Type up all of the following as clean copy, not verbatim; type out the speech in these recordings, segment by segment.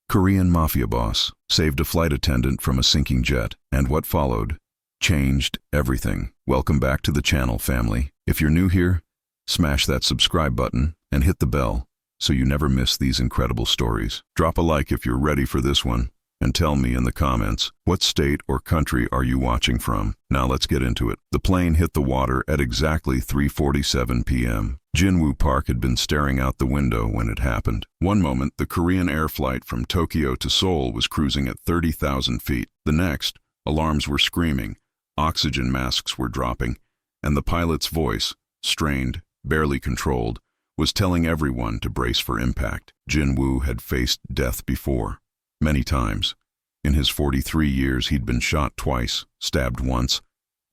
Korean Mafia boss saved a flight attendant from a sinking jet, and what followed changed everything. Welcome back to the channel, family. If you're new here, smash that subscribe button and hit the bell so you never miss these incredible stories. Drop a like if you're ready for this one, and tell me in the comments, what state or country are you watching from? Now let's get into it. The plane hit the water at exactly 3:47 p.m. Jinwoo Park had been staring out the window when it happened. One moment, the Korean air flight from Tokyo to Seoul was cruising at 30,000 feet. The next, alarms were screaming, oxygen masks were dropping, and the pilot's voice, strained, barely controlled, was telling everyone to brace for impact. Jinwoo had faced death before. Many times. In his 43 years, he'd been shot twice, stabbed once,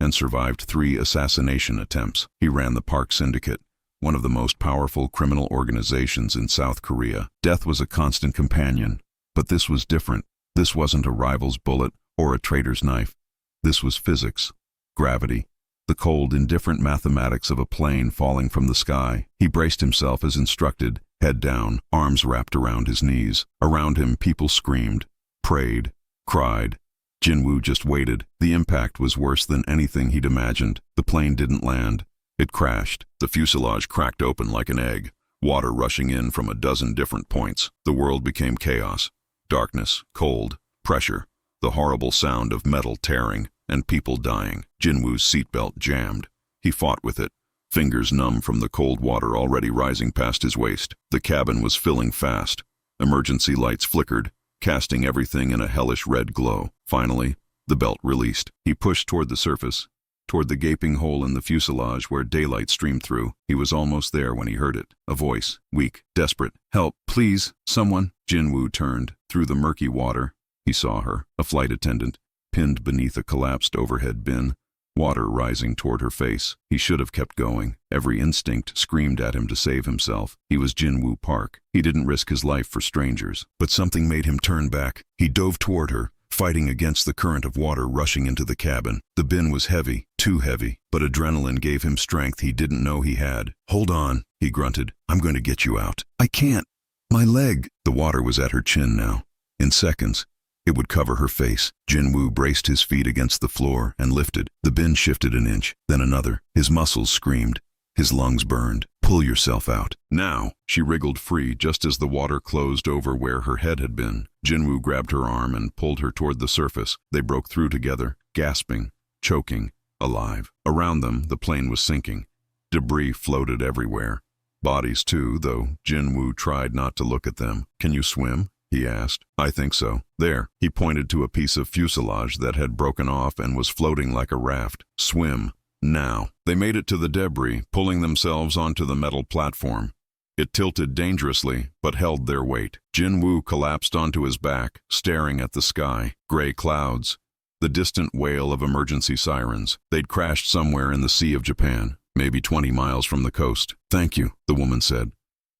and survived 3 assassination attempts. He ran the Park Syndicate, one of the most powerful criminal organizations in South Korea. Death was a constant companion, but this was different. This wasn't a rival's bullet or a traitor's knife. This was physics, gravity, the cold, indifferent mathematics of a plane falling from the sky. He braced himself as instructed, head down, arms wrapped around his knees. Around him, people screamed, prayed, cried. Jinwoo just waited. The impact was worse than anything he'd imagined. The plane didn't land. It crashed. The fuselage cracked open like an egg, water rushing in from a dozen different points. The world became chaos. Darkness, cold, pressure, the horrible sound of metal tearing, and people dying. Jinwoo's seatbelt jammed. He fought with it, fingers numb from the cold water already rising past his waist. The cabin was filling fast. Emergency lights flickered, casting everything in a hellish red glow. Finally, the belt released. He pushed toward the surface, toward the gaping hole in the fuselage where daylight streamed through. He was almost there when he heard it. A voice, weak, desperate. "Help, please, someone." Jinwoo turned. Through the murky water, he saw her, a flight attendant, pinned beneath a collapsed overhead bin, water rising toward her face. He should have kept going. Every instinct screamed at him to save himself. He was Jinwoo Park. He didn't risk his life for strangers. But something made him turn back. He dove toward her, fighting against the current of water rushing into the cabin. The bin was heavy, too heavy, but adrenaline gave him strength he didn't know he had. "Hold on," he grunted. "I'm going to get you out." "I can't. My leg." The water was at her chin now. In seconds, it would cover her face. Jinwoo braced his feet against the floor and lifted. The bin shifted an inch, then another. His muscles screamed. His lungs burned. "Pull yourself out." "Now." She wriggled free just as the water closed over where her head had been. Jinwoo grabbed her arm and pulled her toward the surface. They broke through together, gasping, choking, alive. Around them, the plane was sinking. Debris floated everywhere. Bodies too, though Jinwoo tried not to look at them. "Can you swim?" he asked. "I think so. There." He pointed to a piece of fuselage that had broken off and was floating like a raft. "Swim. Now." They made it to the debris, pulling themselves onto the metal platform. It tilted dangerously, but held their weight. Jinwoo collapsed onto his back, staring at the sky. Gray clouds. The distant wail of emergency sirens. They'd crashed somewhere in the Sea of Japan, maybe 20 miles from the coast. "Thank you," the woman said,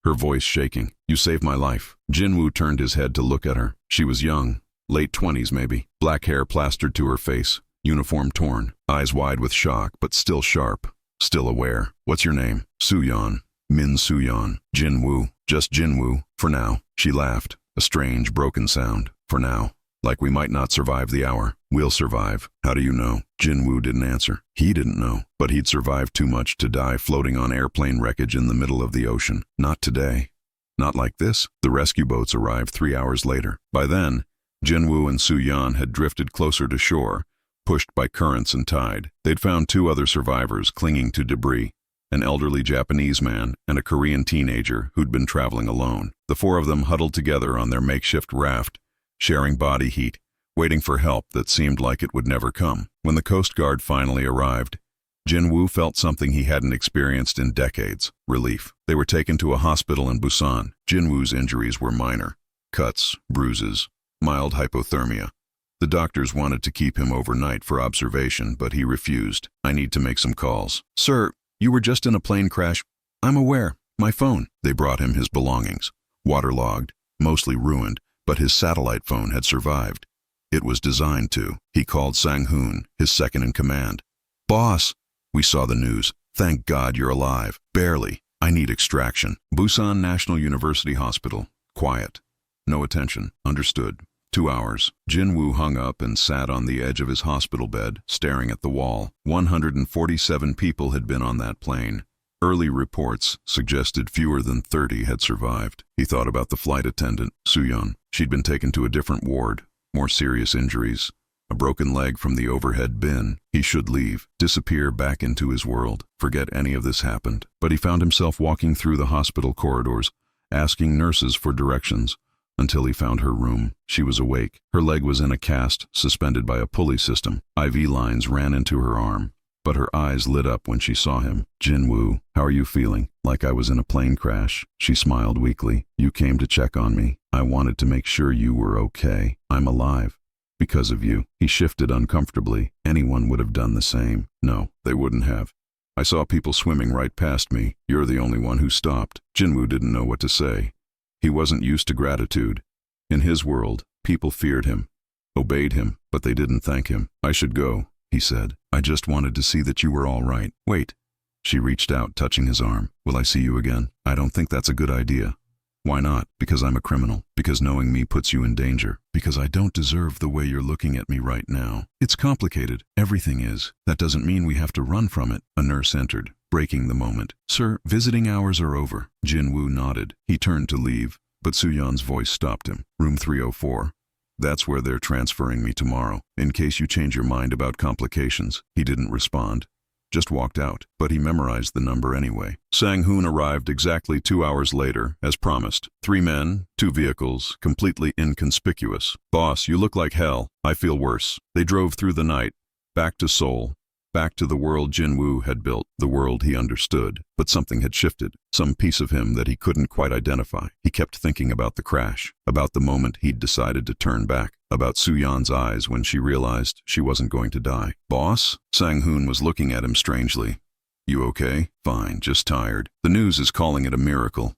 her voice shaking. "You saved my life." Jinwoo turned his head to look at her. She was young, late 20s maybe, black hair plastered to her face, uniform torn, eyes wide with shock, but still sharp, still aware. "What's your name?" "Suyeon. Min Suyeon." "Jinwoo." "Just Jinwoo, for now." She laughed, a strange, broken sound. "For now. Like we might not survive the hour." "We'll survive." "How do you know?" Jinwoo didn't answer. He didn't know, but he'd survived too much to die floating on airplane wreckage in the middle of the ocean. Not today. Not like this. The rescue boats arrived 3 hours later. By then, Jinwoo and Suyeon had drifted closer to shore, pushed by currents and tide. They'd found 2 other survivors clinging to debris, an elderly Japanese man and a Korean teenager who'd been traveling alone. The 4 of them huddled together on their makeshift raft, sharing body heat, waiting for help that seemed like it would never come. When the Coast Guard finally arrived, Jinwoo felt something he hadn't experienced in decades: relief. They were taken to a hospital in Busan. Jinwoo's injuries were minor: cuts, bruises, mild hypothermia. The doctors wanted to keep him overnight for observation, but he refused. "I need to make some calls." "Sir, you were just in a plane crash." "I'm aware. My phone." They brought him his belongings. Waterlogged, mostly ruined, but his satellite phone had survived. It was designed to. He called Sang-hoon, his second-in-command. "Boss." "We saw the news. Thank God you're alive." "Barely. I need extraction." Busan National University Hospital. Quiet. No attention. Understood. 2 hours. Jin-woo hung up and sat on the edge of his hospital bed, staring at the wall. 147 people had been on that plane. Early reports suggested fewer than 30 had survived. He thought about the flight attendant, Soo-yeon. She'd been taken to a different ward. More serious injuries. A broken leg from the overhead bin. He should leave, disappear back into his world, forget any of this happened. But he found himself walking through the hospital corridors, asking nurses for directions, until he found her room. She was awake. Her leg was in a cast, suspended by a pulley system. IV lines ran into her arm, but her eyes lit up when she saw him. Jin-woo, how are you feeling? Like I was in a plane crash. She smiled weakly. You came to check on me. I wanted to make sure you were okay. I'm alive. Because of you. He shifted uncomfortably. Anyone would have done the same. No, they wouldn't have. I saw people swimming right past me. You're the only one who stopped. Jin-woo didn't know what to say. He wasn't used to gratitude. In his world, people feared him, obeyed him, but they didn't thank him. I should go, he said. I just wanted to see that you were all right. Wait. She reached out, touching his arm. Will I see you again? I don't think that's a good idea. Why not? Because I'm a criminal. Because knowing me puts you in danger. Because I don't deserve the way you're looking at me right now. It's complicated. Everything is. That doesn't mean we have to run from it. A nurse entered, breaking the moment. Sir, visiting hours are over. Jin-woo nodded. He turned to leave, but Soo-yeon's voice stopped him. Room 304. That's where they're transferring me tomorrow, in case you change your mind about complications. He didn't respond. Just walked out, but he memorized the number anyway. Sang-hoon arrived exactly 2 hours later, as promised. 3 men, 2 vehicles, completely inconspicuous. Boss, you look like hell. I feel worse. They drove through the night, back to Seoul, back to the world Jin-woo had built, the world he understood. But something had shifted, some piece of him that he couldn't quite identify. He kept thinking about the crash, about the moment he'd decided to turn back, about Soo-yeon's eyes when she realized she wasn't going to die. Boss? Sang-hoon was looking at him strangely. You okay? Fine, just tired. The news is calling it a miracle.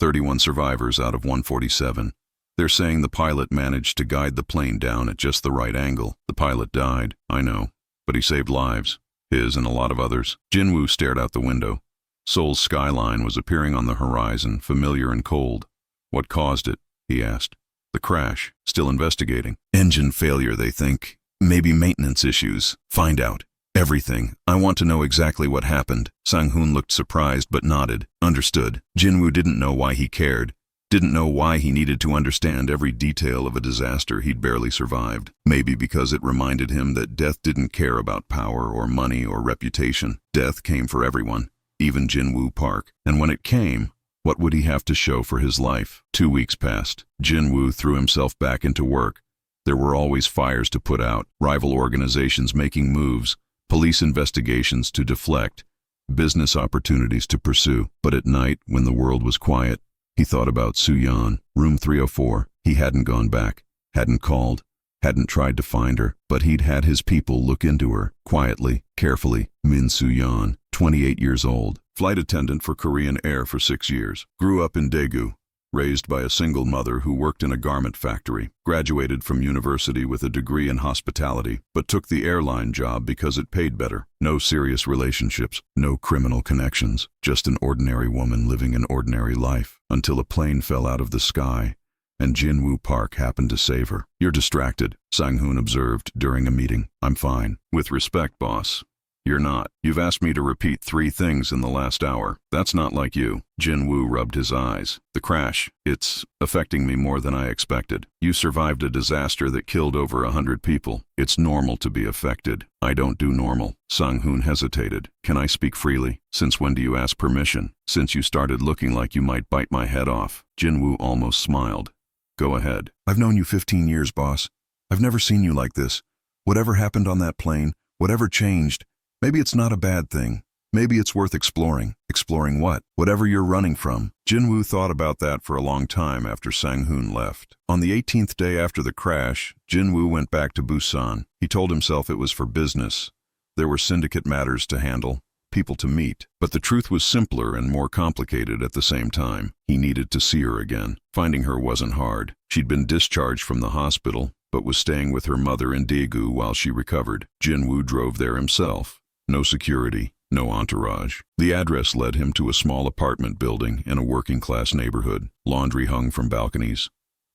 31 survivors out of 147. They're saying the pilot managed to guide the plane down at just the right angle. The pilot died, I know, but he saved lives. His and a lot of others. Jin-woo stared out the window. Seoul's skyline was appearing on the horizon, familiar and cold. What caused it? He asked. The crash. Still investigating. Engine failure, they think. Maybe maintenance issues. Find out. Everything. I want to know exactly what happened. Sang-hoon looked surprised but nodded. Understood. Jin-woo didn't know why he cared. Didn't know why he needed to understand every detail of a disaster he'd barely survived. Maybe because it reminded him that death didn't care about power or money or reputation. Death came for everyone, even Jin-woo Park. And when it came, what would he have to show for his life? 2 weeks passed. Jin-woo threw himself back into work. There were always fires to put out, rival organizations making moves, police investigations to deflect, business opportunities to pursue. But at night, when the world was quiet, he thought about Soo-yeon. Room 304. He hadn't gone back, hadn't called, hadn't tried to find her, but he'd had his people look into her, quietly, carefully. Min Soo-yeon, 28 years old, flight attendant for Korean Air for 6 years, grew up in Daegu, raised by a single mother who worked in a garment factory, graduated from university with a degree in hospitality, but took the airline job because it paid better. No serious relationships, no criminal connections, just an ordinary woman living an ordinary life, until a plane fell out of the sky, and Jin-woo Park happened to save her. You're distracted, Sang-hoon observed during a meeting. I'm fine. With respect, boss. You're not. You've asked me to repeat 3 things in the last hour. That's not like you. Jin-woo rubbed his eyes. The crash, it's affecting me more than I expected. You survived a disaster that killed over 100 people. It's normal to be affected. I don't do normal. Sang-hoon hesitated. Can I speak freely? Since when do you ask permission? Since you started looking like you might bite my head off. Jin-woo almost smiled. Go ahead. I've known you 15 years, boss. I've never seen you like this. Whatever happened on that plane, whatever changed, maybe it's not a bad thing. Maybe it's worth exploring. Exploring what? Whatever you're running from. Jin-woo thought about that for a long time after Sang-hoon left. On the 18th day after the crash, Jin-woo went back to Busan. He told himself it was for business. There were syndicate matters to handle, people to meet. But the truth was simpler and more complicated at the same time. He needed to see her again. Finding her wasn't hard. She'd been discharged from the hospital, but was staying with her mother in Daegu while she recovered. Jin-woo drove there himself. No security, no entourage. The address led him to a small apartment building in a working-class neighborhood. Laundry hung from balconies.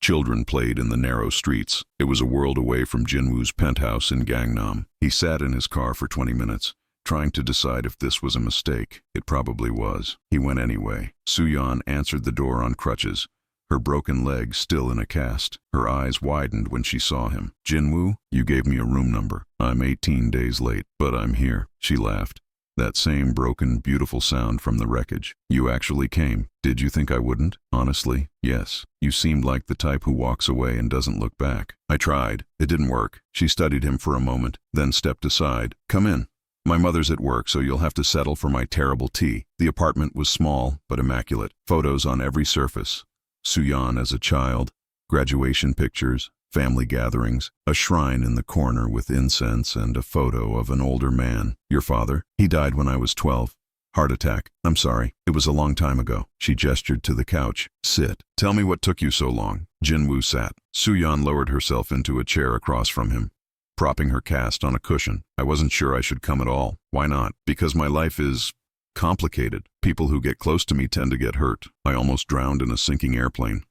Children played in the narrow streets. It was a world away from Jinwoo's penthouse in Gangnam. He sat in his car for 20 minutes, trying to decide if this was a mistake. It probably was. He went anyway. Soo-yeon answered the door on crutches, her broken leg still in a cast. Her eyes widened when she saw him. "Jinwoo, you gave me a room number. I'm 18 days late, but I'm here." She laughed. That same broken, beautiful sound from the wreckage. "You actually came. Did you think I wouldn't?" "Honestly, yes. You seemed like the type who walks away and doesn't look back." "I tried. It didn't work." She studied him for a moment, then stepped aside. "Come in. My mother's at work, so you'll have to settle for my terrible tea." The apartment was small, but immaculate. Photos on every surface. Soo-yeon as a child, graduation pictures, family gatherings, a shrine in the corner with incense and a photo of an older man. "Your father? He died when I was 12. Heart attack. I'm sorry. It was a long time ago." She gestured to the couch. "Sit. Tell me what took you so long." Jinwoo sat. Soo-yeon lowered herself into a chair across from him, propping her cast on a cushion. "I wasn't sure I should come at all." "Why not?" "Because my life is complicated. People who get close to me tend to get hurt. I almost drowned in a sinking airplane.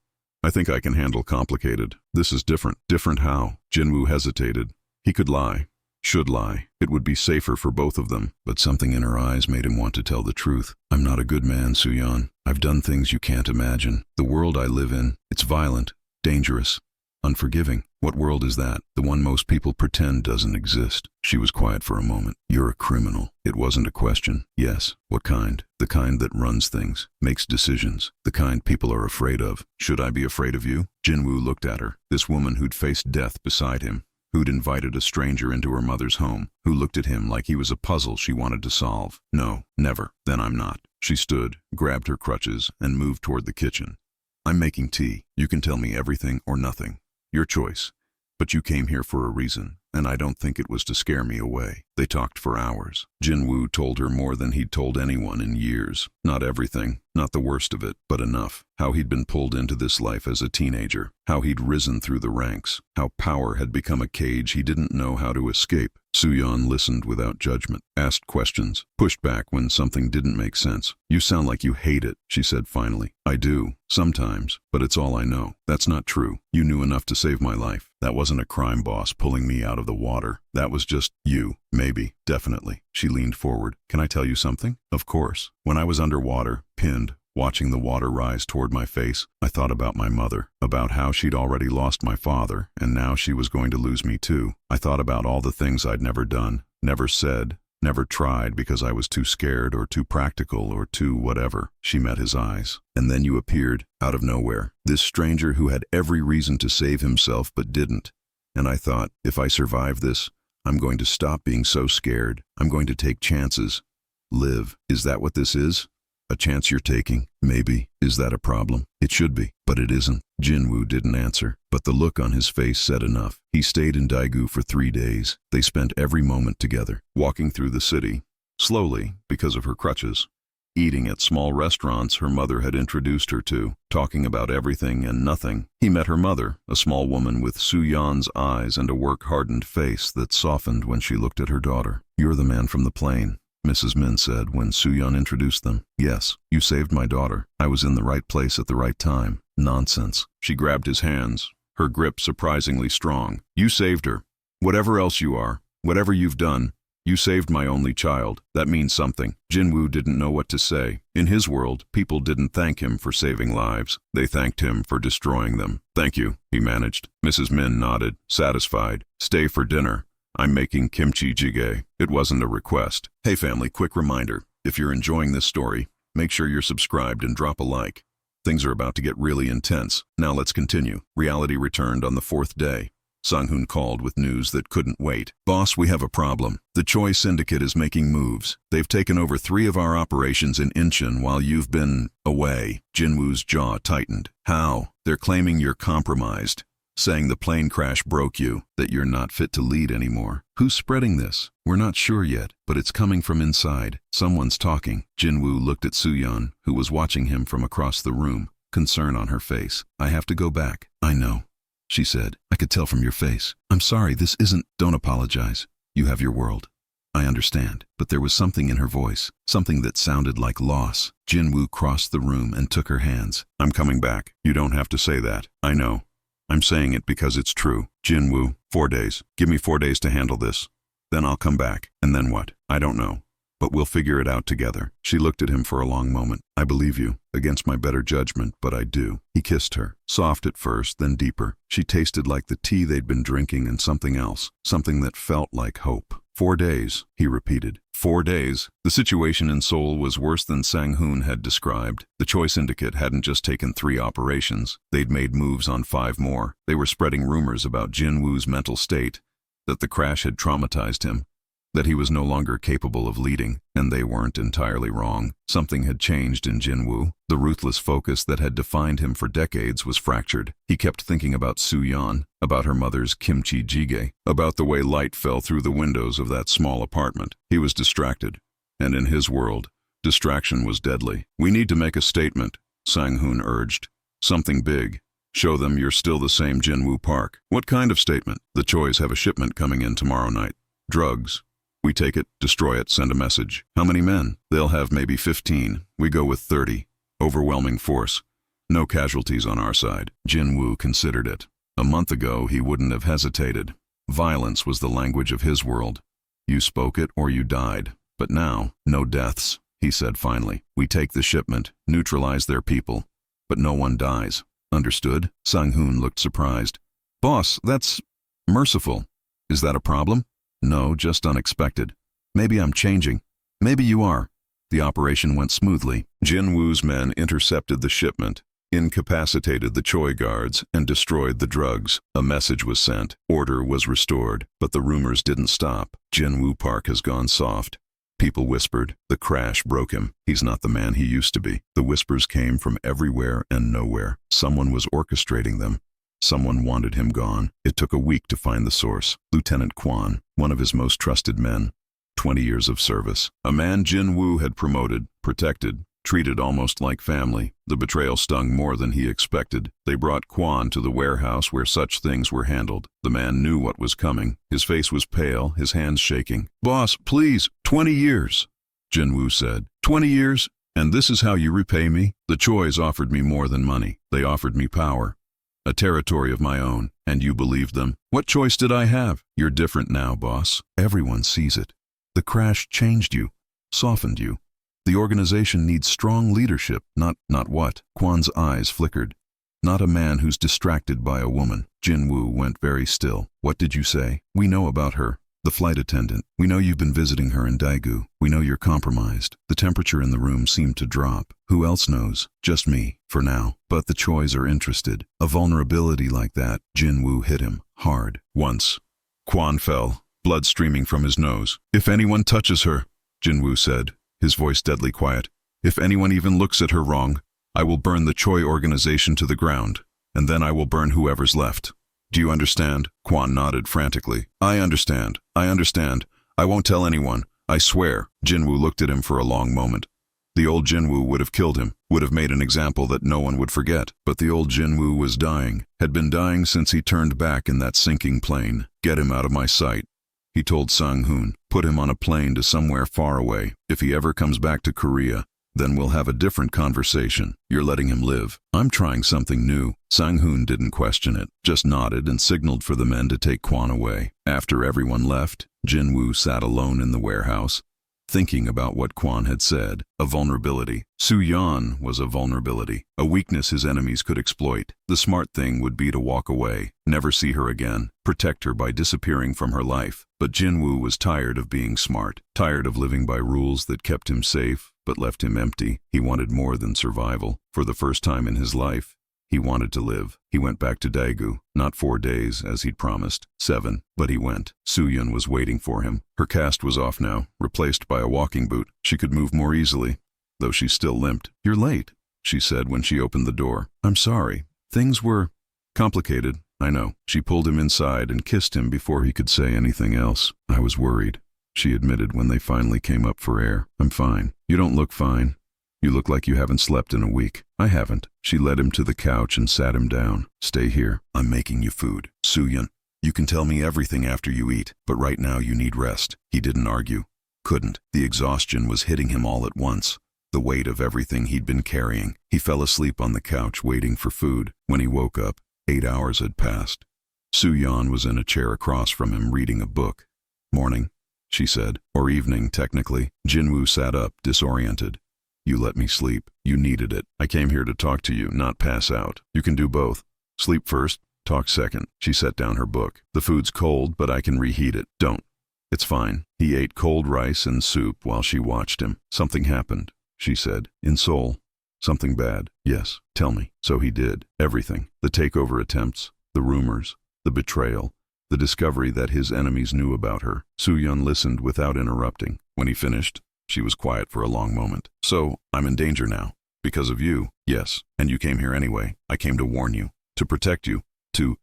I think I can handle complicated. This is different." "Different how?" Jinwoo hesitated. He could lie. Should lie. It would be safer for both of them. But something in her eyes made him want to tell the truth. "I'm not a good man, Soo-yeon. I've done things you can't imagine. The world I live in, it's violent, dangerous, unforgiving." "What world is that?" "The one most people pretend doesn't exist." She was quiet for a moment. "You're a criminal." It wasn't a question. "Yes." "What kind?" "The kind that runs things, makes decisions, the kind people are afraid of." "Should I be afraid of you?" Jinwoo looked at her. This woman who'd faced death beside him, who'd invited a stranger into her mother's home, who looked at him like he was a puzzle she wanted to solve. "No, never." "Then I'm not." She stood, grabbed her crutches, and moved toward the kitchen. "I'm making tea. You can tell me everything or nothing. Your choice. But you came here for a reason, and I don't think it was to scare me away." They talked for hours. Jinwoo told her more than he'd told anyone in years. Not everything, not the worst of it, but enough. How he'd been pulled into this life as a teenager. How he'd risen through the ranks. How power had become a cage he didn't know how to escape. Soo-yeon listened without judgment, asked questions, pushed back when something didn't make sense. "You sound like you hate it," she said finally. "I do, sometimes, but it's all I know." "That's not true. You knew enough to save my life. That wasn't a crime boss pulling me out of the water. That was just you." "Maybe, definitely." She leaned forward. "Can I tell you something?" "Of course." "When I was underwater, pinned, watching the water rise toward my face, I thought about my mother, about how she'd already lost my father, and now she was going to lose me too. I thought about all the things I'd never done, never said, never tried because I was too scared or too practical or too whatever." She met his eyes. "And then you appeared, out of nowhere, this stranger who had every reason to save himself but didn't. And I thought, if I survive this, I'm going to stop being so scared. I'm going to take chances. Live. Is that what this is? A chance you're taking? Maybe. Is that a problem? It should be, but it isn't." Jinwoo didn't answer, but the look on his face said enough. He stayed in Daegu for 3 days. They spent every moment together, walking through the city, slowly because of her crutches, eating at small restaurants her mother had introduced her to, talking about everything and nothing. He met her mother, a small woman with Soo-yeon's eyes and a work-hardened face that softened when she looked at her daughter. "You're the man from the plane," Mrs. Min said when Soo-yeon introduced them. "Yes, you saved my daughter. I was in the right place at the right time." "Nonsense." She grabbed his hands, her grip surprisingly strong. "You saved her. Whatever else you are, whatever you've done, you saved my only child. That means something." Jinwoo didn't know what to say. In his world, people didn't thank him for saving lives. They thanked him for destroying them. "Thank you," he managed. Mrs. Min nodded, satisfied. "Stay for dinner. I'm making kimchi jjigae." It wasn't a request. Hey family, quick reminder. If you're enjoying this story, make sure you're subscribed and drop a like. Things are about to get really intense. Now let's continue. Reality returned on the 4th day. Sang-hoon called with news that couldn't wait. "Boss, we have a problem. The Choi Syndicate is making moves. They've taken over 3 of our operations in Incheon while you've been away." Jinwoo's jaw tightened. "How?" "They're claiming you're compromised, saying the plane crash broke you, that you're not fit to lead anymore." "Who's spreading this?" "We're not sure yet, but it's coming from inside. Someone's talking." Jinwoo looked at Soo-yeon, who was watching him from across the room, concern on her face. "I have to go back." "I know," she said. "I could tell from your face." "I'm sorry, this isn't—" "Don't apologize. You have your world. I understand." But there was something in her voice, something that sounded like loss. Jinwoo crossed the room and took her hands. "I'm coming back. You don't have to say that. I know. I'm saying it because it's true. Jinwoo, 4 days. Give me 4 days to handle this. Then I'll come back. And then what? I don't know. But we'll figure it out together. She looked at him for a long moment. I believe you, against my better judgment, but I do. He kissed her, soft at first, then deeper. She tasted like the tea they'd been drinking and something else, something that felt like hope. 4 days, he repeated. 4 days. The situation in Seoul was worse than Sang-hoon had described. The Choi Syndicate hadn't just taken 3 operations. They'd made moves on 5 more. They were spreading rumors about Jinwoo's mental state, that the crash had traumatized him, that he was no longer capable of leading, and they weren't entirely wrong. Something had changed in Jinwoo. The ruthless focus that had defined him for decades was fractured. He kept thinking about Soo-yeon, about her mother's kimchi jjigae, about the way light fell through the windows of that small apartment. He was distracted, and in his world, distraction was deadly. We need to make a statement, Sang-hoon urged. Something big. Show them you're still the same Jinwoo Park. What kind of statement? The Chois have a shipment coming in tomorrow night. Drugs. We take it, destroy it, send a message. How many men? They'll have maybe 15. We go with 30. Overwhelming force. No casualties on our side. Jinwoo considered it. A month ago, he wouldn't have hesitated. Violence was the language of his world. You spoke it or you died. But now, no deaths, he said finally. We take the shipment, neutralize their people, but no one dies. Understood? Sang-hoon looked surprised. Boss, that's merciful. Is that a problem? No, just unexpected. Maybe I'm changing. Maybe you are. The operation went smoothly. Jinwoo's men intercepted the shipment, incapacitated the Choi guards, and destroyed the drugs. A message was sent. Order was restored. But the rumors didn't stop. Jinwoo Park has gone soft. People whispered. The crash broke him. He's not the man he used to be. The whispers came from everywhere and nowhere. Someone was orchestrating them. Someone wanted him gone. It took a week to find the source. Lieutenant Kwon, one of his most trusted men. 20 years of service. A man Jinwoo had promoted, protected, treated almost like family. The betrayal stung more than he expected. They brought Kwon to the warehouse where such things were handled. The man knew what was coming. His face was pale, his hands shaking. Boss, please, 20 years, Jinwoo said. 20 years? And this is how you repay me? The Chois offered me more than money. They offered me power. A territory of my own, and you believed them. What choice did I have? You're different now, boss. Everyone sees it. The crash changed you, softened you. The organization needs strong leadership, not what? Kwon's eyes flickered. Not a man who's distracted by a woman. Jinwoo went very still. What did you say? We know about her. The flight attendant. We know you've been visiting her in Daegu. We know you're compromised. The temperature in the room seemed to drop. Who else knows? Just me, for now. But the Chois are interested. A vulnerability like that, Jinwoo hit him, hard. Once. Kwon fell, blood streaming from his nose. If anyone touches her, Jinwoo said, his voice deadly quiet, if anyone even looks at her wrong, I will burn the Choi organization to the ground, and then I will burn whoever's left. Do you understand? Kwon nodded frantically. I understand. I understand. I won't tell anyone. I swear. Jinwoo looked at him for a long moment. The old Jinwoo would have killed him, would have made an example that no one would forget. But the old Jinwoo was dying, had been dying since he turned back in that sinking plane. Get him out of my sight, he told Sang-hoon. Put him on a plane to somewhere far away. If he ever comes back to Korea, then we'll have a different conversation. You're letting him live. I'm trying something new. Sang-hoon didn't question it, just nodded and signaled for the men to take Kwon away. After everyone left, Jinwoo sat alone in the warehouse, thinking about what Kwon had said. A vulnerability. Soo-yeon was a vulnerability, a weakness his enemies could exploit. The smart thing would be to walk away, never see her again, protect her by disappearing from her life. But Jinwoo was tired of being smart, tired of living by rules that kept him safe but left him empty. He wanted more than survival. For the first time in his life, he wanted to live. He went back to Daegu, not 4 days as he'd promised, 7, but he went. Soo-yeon was waiting for him. Her cast was off now, replaced by a walking boot. She could move more easily, though she still limped. You're late, she said when she opened the door. I'm sorry. Things were complicated, I know. She pulled him inside and kissed him before he could say anything else. I was worried, she admitted when they finally came up for air. I'm fine. You don't look fine. You look like you haven't slept in a week. I haven't. She led him to the couch and sat him down. Stay here. I'm making you food. Soo-yeon, you can tell me everything after you eat, but right now you need rest. He didn't argue. Couldn't. The exhaustion was hitting him all at once. The weight of everything he'd been carrying. He fell asleep on the couch waiting for food. When he woke up, 8 hours had passed. Su-yeon was in a chair across from him reading a book. "Morning," she said. "Or evening, technically." Jinwoo sat up, disoriented. "You let me sleep. You needed it. I came here to talk to you, not pass out. You can do both. Sleep first, talk second." She set down her book. "The food's cold, but I can reheat it. Don't." "It's fine." He ate cold rice and soup while she watched him. "Something happened," she said. "In Seoul." "Something bad?" "Yes." "Tell me." So he did. Everything. The takeover attempts, the rumors, the betrayal, the discovery that his enemies knew about her. Su-yeon listened without interrupting. When he finished, she was quiet for a long moment. "So, I'm in danger now. Because of you?" "Yes. And you came here anyway. I came to warn you. To protect you. To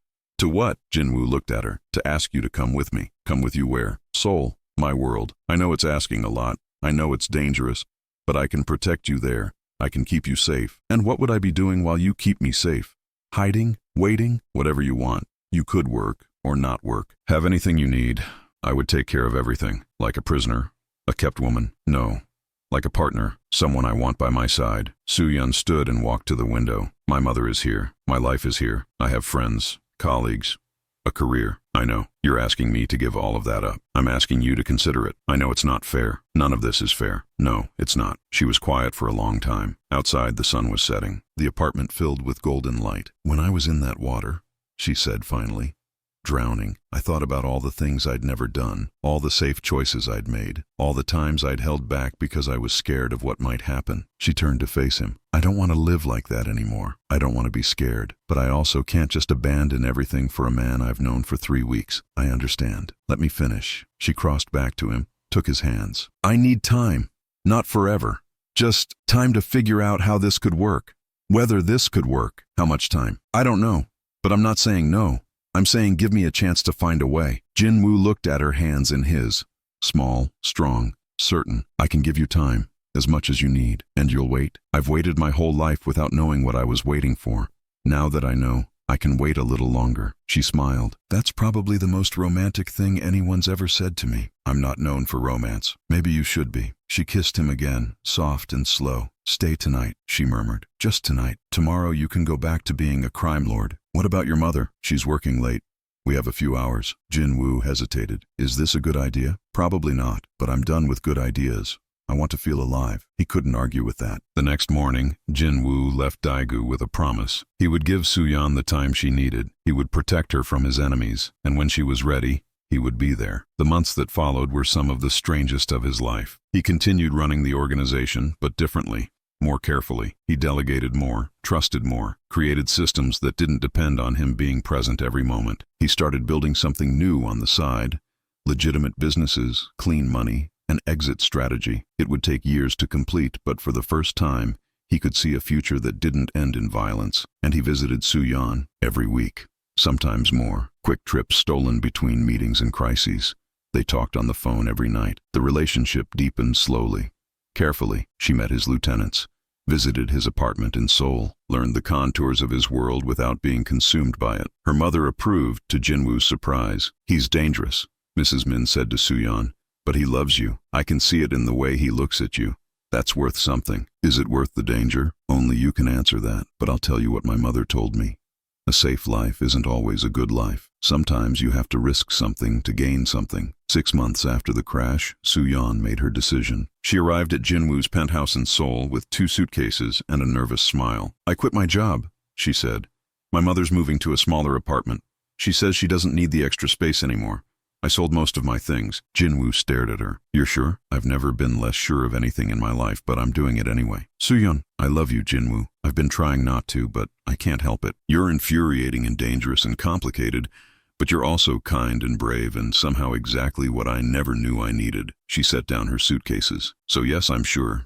what?" Jinwoo looked at her. "To ask you to come with me." "Come with you where?" "Seoul. My world. I know it's asking a lot. I know it's dangerous. But I can protect you there. I can keep you safe." "And what would I be doing while you keep me safe?" "Hiding? Waiting? Whatever you want. You could work, or not work. Have anything you need. I would take care of everything. Like a prisoner. A kept woman. No. Like a partner. Someone I want by my side." Su-yeon stood and walked to the window. "My mother is here. My life is here. I have friends, colleagues, a career. I know. You're asking me to give all of that up. I'm asking you to consider it. I know it's not fair. None of this is fair. No, it's not." She was quiet for a long time. Outside, the sun was setting, the apartment filled with golden light. "When I was in that water," she said finally, "drowning, I thought about all the things I'd never done, all the safe choices I'd made, all the times I'd held back because I was scared of what might happen." She turned to face him. "I don't want to live like that anymore. I don't want to be scared. But I also can't just abandon everything for a man I've known for 3 weeks. I understand. Let me finish." She crossed back to him, took his hands. "I need time. Not forever. Just time to figure out how this could work. Whether this could work. How much time? I don't know. But I'm not saying no. I'm saying give me a chance to find a way." Jinwoo looked at her hands in his. Small, strong, certain. "I can give you time, as much as you need. And you'll wait. I've waited my whole life without knowing what I was waiting for. Now that I know, I can wait a little longer." She smiled. "That's probably the most romantic thing anyone's ever said to me." "I'm not known for romance. Maybe you should be." She kissed him again, soft and slow. "Stay tonight," she murmured. "Just tonight. Tomorrow you can go back to being a crime lord." "What about your mother?" "She's working late. We have a few hours." Jinwoo hesitated. "Is this a good idea?" "Probably not, but I'm done with good ideas. I want to feel alive." He couldn't argue with that. The next morning, Jinwoo left Daegu with a promise. He would give Su-yeon the time she needed. He would protect her from his enemies, and when she was ready, he would be there. The months that followed were some of the strangest of his life. He continued running the organization, but differently, more carefully. He delegated more, trusted more, created systems that didn't depend on him being present every moment. He started building something new on the side. Legitimate businesses, clean money, an exit strategy. It would take years to complete, but for the first time, he could see a future that didn't end in violence. And he visited Su-yeon every week, sometimes more. Quick trips stolen between meetings and crises. They talked on the phone every night. The relationship deepened slowly. Carefully, she met his lieutenants, visited his apartment in Seoul, learned the contours of his world without being consumed by it. Her mother approved, to Jinwoo's surprise. "He's dangerous," Mrs. Min said to Su-yeon. "But he loves you. I can see it in the way he looks at you. That's worth something." "Is it worth the danger?" "Only you can answer that. But I'll tell you what my mother told me. A safe life isn't always a good life. Sometimes you have to risk something to gain something." 6 months after the crash, Su-yeon made her decision. She arrived at Jinwoo's penthouse in Seoul with 2 suitcases and a nervous smile. "I quit my job," she said. "My mother's moving to a smaller apartment. She says she doesn't need the extra space anymore. I sold most of my things." Jinwoo stared at her. "You're sure?" "I've never been less sure of anything in my life, but I'm doing it anyway." "Su-yeon, I love you, Jinwoo. I've been trying not to, but I can't help it. You're infuriating and dangerous and complicated, but you're also kind and brave and somehow exactly what I never knew I needed." She set down her suitcases. "So yes, I'm sure.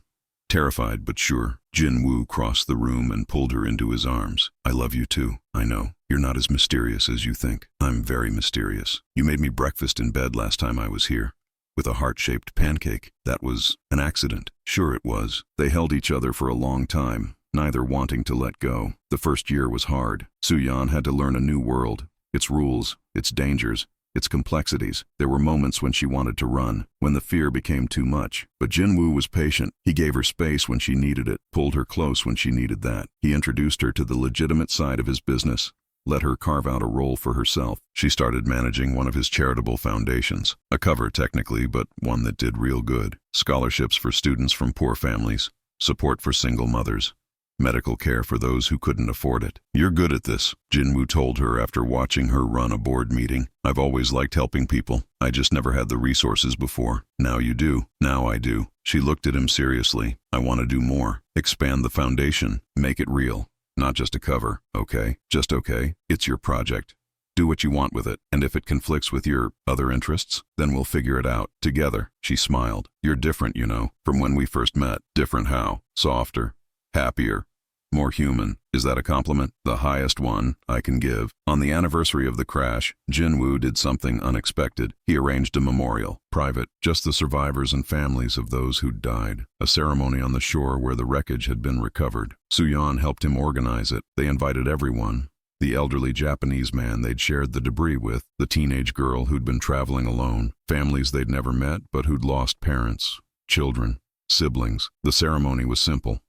Terrified, but sure." Jinwoo crossed the room and pulled her into his arms. "I love you too. I know. You're not as mysterious as you think." "I'm very mysterious. You made me breakfast in bed last time I was here. With a heart-shaped pancake. That was an accident." "Sure it was." They held each other for a long time, neither wanting to let go. The first year was hard. Su-yeon had to learn a new world. Its rules, its dangers, its complexities. There were moments when she wanted to run, when the fear became too much. But Jinwoo was patient. He gave her space when she needed it, pulled her close when she needed that. He introduced her to the legitimate side of his business, let her carve out a role for herself. She started managing one of his charitable foundations. A cover, technically, but one that did real good. Scholarships for students from poor families. Support for single mothers. Medical care for those who couldn't afford it. "You're good at this," Jinwoo told her after watching her run a board meeting. "I've always liked helping people. I just never had the resources before. Now you do. Now I do." She looked at him seriously. "I want to do more. Expand the foundation. Make it real. Not just a cover, okay? Just okay? It's your project. Do what you want with it, and if it conflicts with your other interests, then we'll figure it out together." She smiled. "You're different, you know, from when we first met." "Different how?" "Softer. Happier. More human." "Is that a compliment?" "The highest one I can give." On the anniversary of the crash, Jinwoo did something unexpected. He arranged a memorial. Private, just the survivors and families of those who'd died. A ceremony on the shore where the wreckage had been recovered. Soo-yeon helped him organize it. They invited everyone. The elderly Japanese man they'd shared the debris with, the teenage girl who'd been traveling alone, families they'd never met but who'd lost parents, children, siblings. The ceremony was simple.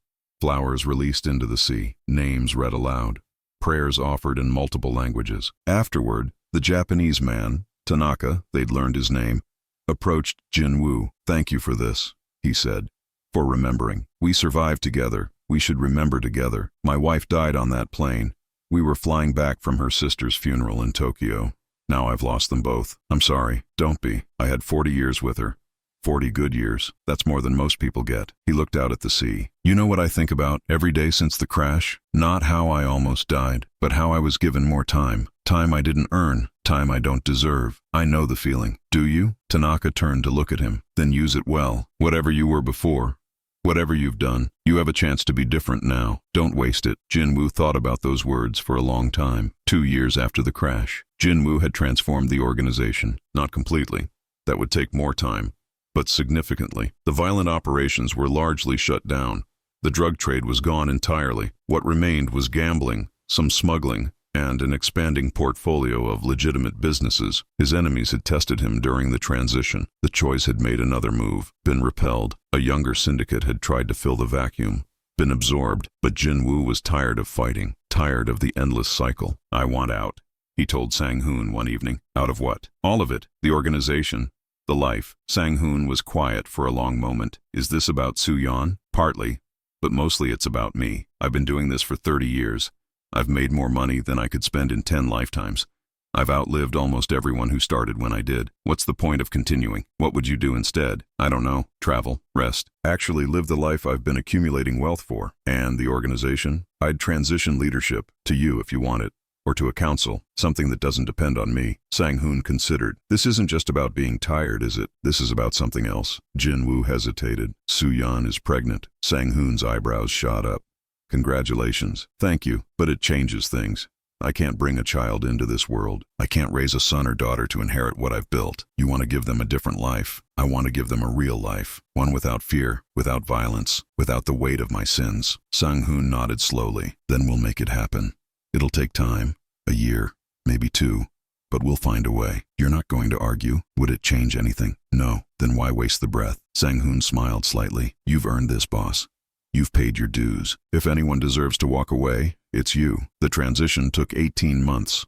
Flowers released into the sea, names read aloud, prayers offered in multiple languages. Afterward, the Japanese man, Tanaka, they'd learned his name, approached Jinwoo. "Thank you for this," he said, "for remembering. We survived together. We should remember together. My wife died on that plane. We were flying back from her sister's funeral in Tokyo. Now I've lost them both. I'm sorry. Don't be. I had 40 years with her. 40 good years. That's more than most people get." He looked out at the sea. "You know what I think about every day since the crash? Not how I almost died, but how I was given more time. Time I didn't earn. Time I don't deserve. I know the feeling. Do you?" Tanaka turned to look at him. "Then use it well. Whatever you were before, whatever you've done, you have a chance to be different now. Don't waste it." Jinwoo thought about those words for a long time. 2 years after the crash, Jinwoo had transformed the organization. Not completely. That would take more time. But significantly. The violent operations were largely shut down. The drug trade was gone entirely. What remained was gambling, some smuggling, and an expanding portfolio of legitimate businesses. His enemies had tested him during the transition. The choice had made another move, been repelled. A younger syndicate had tried to fill the vacuum, been absorbed, but Jinwoo was tired of fighting, tired of the endless cycle. "I want out," he told Sang-hoon one evening. "Out of what?" "All of it. The organization. The life." Sang-hoon was quiet for a long moment. "Is this about Soo-yeon?" "Partly, but mostly it's about me. I've been doing this for 30 years. I've made more money than I could spend in 10 lifetimes. I've outlived almost everyone who started when I did. What's the point of continuing? What would you do instead?" "I don't know. Travel, rest. Actually live the life I've been accumulating wealth for." "And the organization?" "I'd transition leadership to you if you want it. Or to a council, something that doesn't depend on me." Sang-hoon considered. "This isn't just about being tired, is it? This is about something else." Jinwoo hesitated. "Soo-yeon is pregnant." Sang-hoon's eyebrows shot up. "Congratulations." "Thank you, but it changes things. I can't bring a child into this world. I can't raise a son or daughter to inherit what I've built. You want to give them a different life. I want to give them a real life. One without fear, without violence, without the weight of my sins." Sang-hoon nodded slowly. "Then we'll make it happen. It'll take time, a year, maybe 2, but we'll find a way." "You're not going to argue? Would it change anything?" "No." "Then why waste the breath?" Sang-hoon smiled slightly. "You've earned this, boss. You've paid your dues. If anyone deserves to walk away, it's you." The transition took 18 months.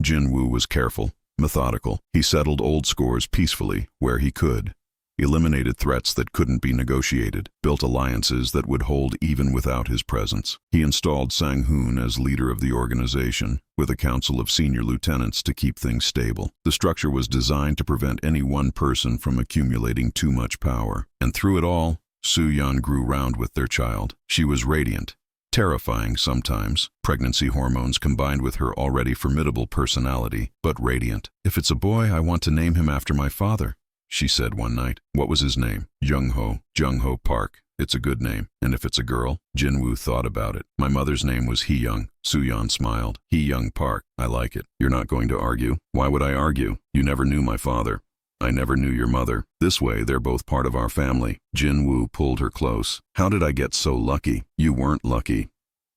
Jinwoo was careful, methodical. He settled old scores peacefully, where he could. Eliminated threats that couldn't be negotiated, built alliances that would hold even without his presence. He installed Sang-hoon as leader of the organization, with a council of senior lieutenants to keep things stable. The structure was designed to prevent any one person from accumulating too much power. And through it all, Soo-yeon grew round with their child. She was radiant, terrifying sometimes, pregnancy hormones combined with her already formidable personality, but radiant. "If it's a boy, I want to name him after my father," she said one night. "What was his name?" Jung-ho Park. It's a good name. "And if it's a girl?" Jinwoo thought about it. "My mother's name was Hee-young." Soo-yeon smiled. "Hee-young Park. I like it." "You're not going to argue?" "Why would I argue? You never knew my father. I never knew your mother. This way, they're both part of our family." Jinwoo pulled her close. "How did I get so lucky?" "You weren't lucky.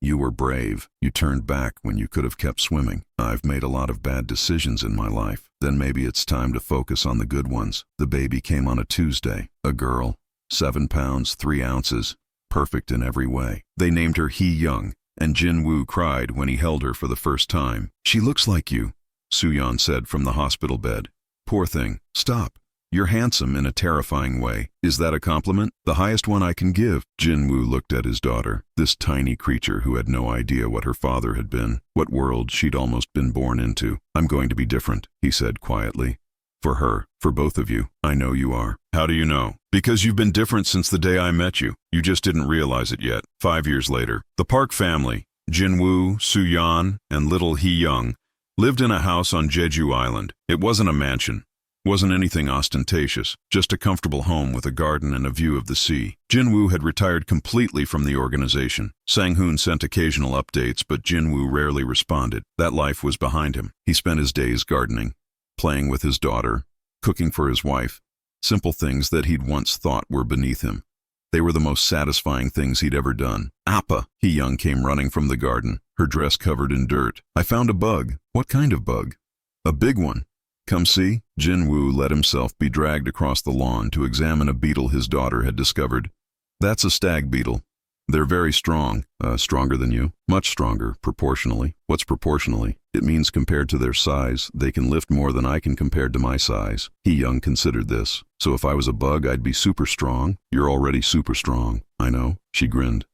You were brave. You turned back when you could have kept swimming. I've made a lot of bad decisions in my life. Then maybe it's time to focus on the good ones." The baby came on a Tuesday. A girl, 7 pounds, 3 ounces, perfect in every way. They named her Hee-young. and Jin-woo cried when he held her for the first time. "She looks like you," Soo-yeon said from the hospital bed. "Poor thing. Stop. You're handsome in a terrifying way. Is that a compliment? The highest one I can give." Jin-woo looked at his daughter, this tiny creature who had no idea what her father had been, what world she'd almost been born into. "I'm going to be different," he said quietly. "For her, for both of you. I know you are." "How do you know?" "Because you've been different since the day I met you. You just didn't realize it yet." 5 years later, the Park family, Jin-woo, Soo-yeon, and little Hee-young, lived in a house on Jeju Island. It wasn't a mansion. Wasn't anything ostentatious, just a comfortable home with a garden and a view of the sea. Jin-woo had retired completely from the organization. Sang-hoon sent occasional updates, but Jin-woo rarely responded. That life was behind him. He spent his days gardening, playing with his daughter, cooking for his wife, simple things that he'd once thought were beneath him. They were the most satisfying things he'd ever done. "Appa!" Hee-young came running from the garden, her dress covered in dirt. "I found a bug." "What kind of bug?" "A big one. Come see." Jin-woo let himself be dragged across the lawn to examine a beetle his daughter had discovered. "That's a stag beetle. They're very strong." Stronger than you?" "Much stronger, proportionally." "What's proportionally?" "It means compared to their size, they can lift more than I can compared to my size." Hee-young considered this. "So if I was a bug, I'd be super strong?" "You're already super strong." "I know." She grinned.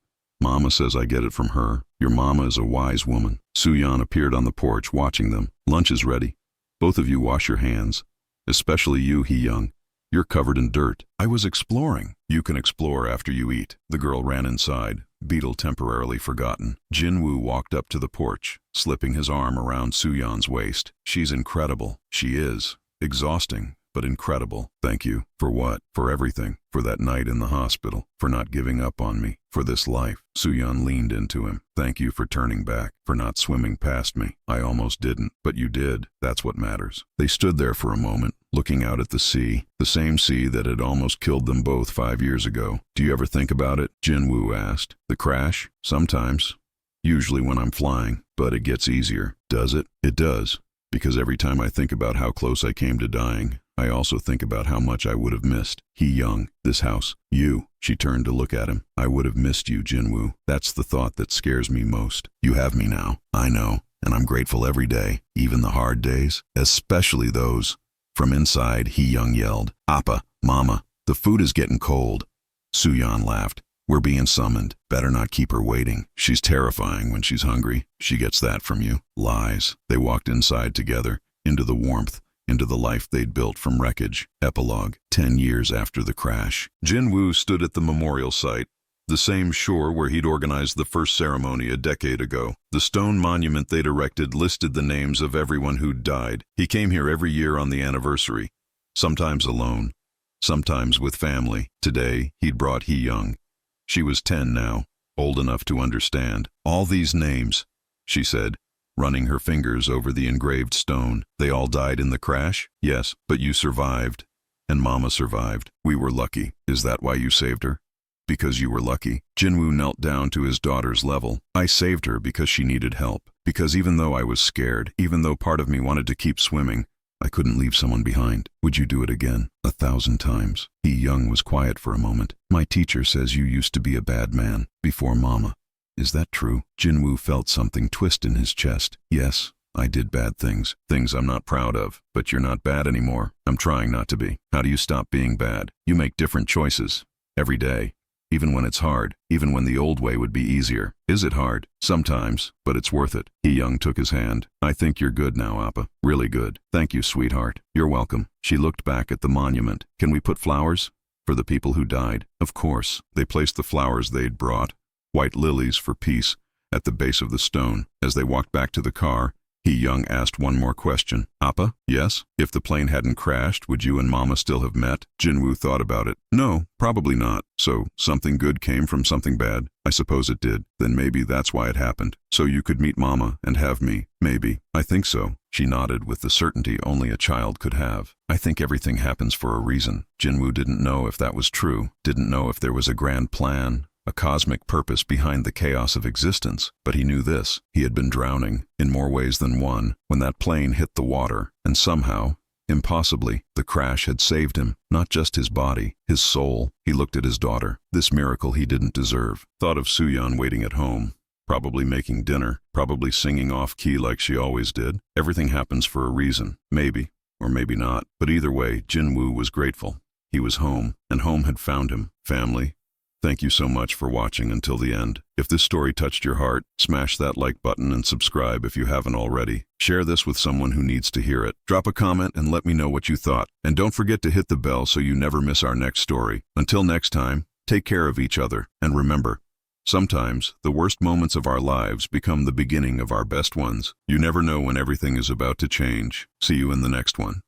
"Mama says I get it from her. Your mama is a wise woman." Soo-yeon appeared on the porch, watching them. "Lunch is ready. Both of you wash your hands. Especially you, Hee-young. You're covered in dirt." "I was exploring." "You can explore after you eat." The girl ran inside, beetle temporarily forgotten. Jin-woo walked up to the porch, slipping his arm around Soo-yeon's waist. "She's incredible." "She is. Exhausting, but incredible." "Thank you." "For what?" "For everything. For that night in the hospital. For not giving up on me. For this life." Soo-yeon leaned into him. "Thank you for turning back. For not swimming past me. I almost didn't. But you did. That's what matters." They stood there for a moment, looking out at the sea. The same sea that had almost killed them both 5 years ago. "Do you ever think about it?" Jin-woo asked. "The crash? Sometimes. Usually when I'm flying. But it gets easier." "Does it?" "It does. Because every time I think about how close I came to dying, I also think about how much I would have missed. Hee-young, this house, you." She turned to look at him. "I would have missed you, Jin-woo. That's the thought that scares me most. You have me now. I know, and I'm grateful every day, even the hard days, especially those." From inside, Hee-young yelled, "Appa, Mama, the food is getting cold." Soo-yeon laughed. "We're being summoned. Better not keep her waiting. She's terrifying when she's hungry. She gets that from you." Lies. They walked inside together, into the warmth, into the life they'd built from wreckage. Epilogue. 10 years after the crash. Jin-woo stood at the memorial site, the same shore where he'd organized the first ceremony a decade ago. The stone monument they'd erected listed the names of everyone who'd died. He came here every year on the anniversary, sometimes alone, sometimes with family. Today, he'd brought Hee-young. She was 10 now, old enough to understand. "All these names," she said, running her fingers over the engraved stone. "They all died in the crash?" "Yes, but you survived. And Mama survived. We were lucky." "Is that why you saved her?" "Because you were lucky." Jin-woo knelt down to his daughter's level. "I saved her because she needed help. Because even though I was scared, even though part of me wanted to keep swimming, I couldn't leave someone behind." "Would you do it again?" "1,000 times." Hee-young was quiet for a moment. "My teacher says you used to be a bad man, before Mama. Is that true?" Jin-woo felt something twist in his chest. "Yes, I did bad things. Things I'm not proud of. But you're not bad anymore. I'm trying not to be." "How do you stop being bad?" "You make different choices. Every day. Even when it's hard. Even when the old way would be easier." "Is it hard?" "Sometimes, but it's worth it." Hee-young took his hand. "I think you're good now, Appa. Really good." "Thank you, sweetheart." "You're welcome." She looked back at the monument. "Can we put flowers?" "For the people who died?" "Of course." They placed the flowers they'd brought, white lilies for peace, at the base of the stone. As they walked back to the car, Hee-young asked one more question. "Appa?" "Yes?" "If the plane hadn't crashed, would you and Mama still have met?" Jin-woo thought about it. "No, probably not." "So, something good came from something bad?" "I suppose it did." "Then maybe that's why it happened. So you could meet Mama and have me." "Maybe." "I think so." She nodded with the certainty only a child could have. "I think everything happens for a reason." Jin-woo didn't know if that was true, didn't know if there was a grand plan, a cosmic purpose behind the chaos of existence, but he knew this: he had been drowning, in more ways than one, when that plane hit the water, and somehow, impossibly, the crash had saved him, not just his body, his soul. He looked at his daughter, this miracle he didn't deserve, thought of Soo-yeon waiting at home, probably making dinner, probably singing off-key like she always did. Everything happens for a reason, maybe, or maybe not. But either way, Jinwoo was grateful. He was home, and home had found him. Family, thank you so much for watching until the end. If this story touched your heart, smash that like button and subscribe if you haven't already. Share this with someone who needs to hear it. Drop a comment and let me know what you thought. And don't forget to hit the bell so you never miss our next story. Until next time, take care of each other. And remember, sometimes the worst moments of our lives become the beginning of our best ones. You never know when everything is about to change. See you in the next one.